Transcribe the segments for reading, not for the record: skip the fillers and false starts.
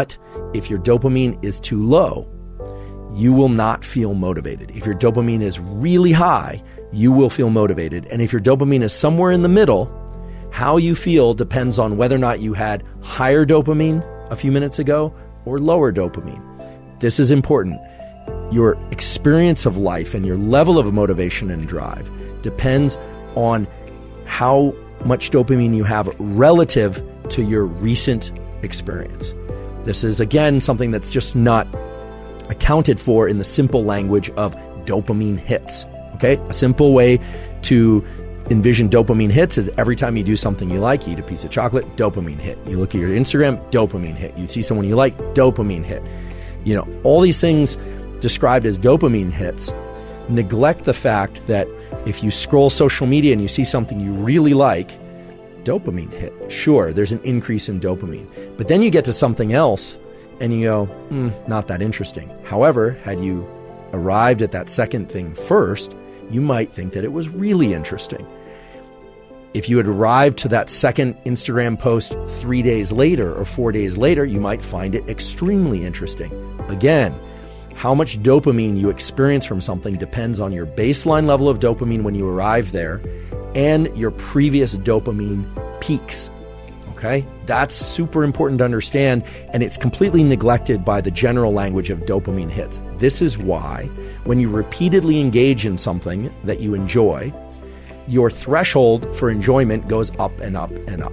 But if your dopamine is too low, you will not feel motivated. If your dopamine is really high, you will feel motivated. And if your dopamine is somewhere in the middle, how you feel depends on whether or not you had higher dopamine a few minutes ago or lower dopamine. This is important. Your experience of life and your level of motivation and drive depends on how much dopamine you have relative to your recent experience. This is, again, something that's just not accounted for in the simple language of dopamine hits. Okay? A simple way to envision dopamine hits is every time you do something you like, you eat a piece of chocolate, dopamine hit. You look at your Instagram, dopamine hit. You see someone you like, dopamine hit. You know, all these things described as dopamine hits neglect the fact that if you scroll social media and you see something you really like, dopamine hit. Sure, there's an increase in dopamine. But then you get to something else and you go, not that interesting. However, had you arrived at that second thing first, you might think that it was really interesting. If you had arrived to that second Instagram post 3 days later or 4 days later, you might find it extremely interesting. Again, how much dopamine you experience from something depends on your baseline level of dopamine when you arrive there and your previous dopamine peaks. Okay? That's super important to understand, and it's completely neglected by the general language of dopamine hits. This is why when you repeatedly engage in something that you enjoy, your threshold for enjoyment goes up and up and up.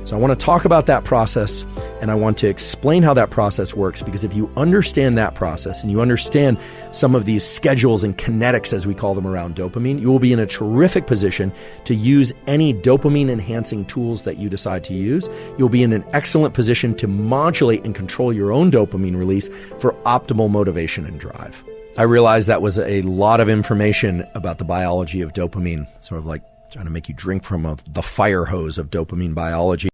So I want to talk about that process, and I want to explain how that process works, because if you understand that process and you understand some of these schedules and kinetics, as we call them, around dopamine, you will be in a terrific position to use any dopamine-enhancing tools that you decide to use. You'll be in an excellent position to modulate and control your own dopamine release for optimal motivation and drive. I realized that was a lot of information about the biology of dopamine, sort of like trying to make you drink from the fire hose of dopamine biology.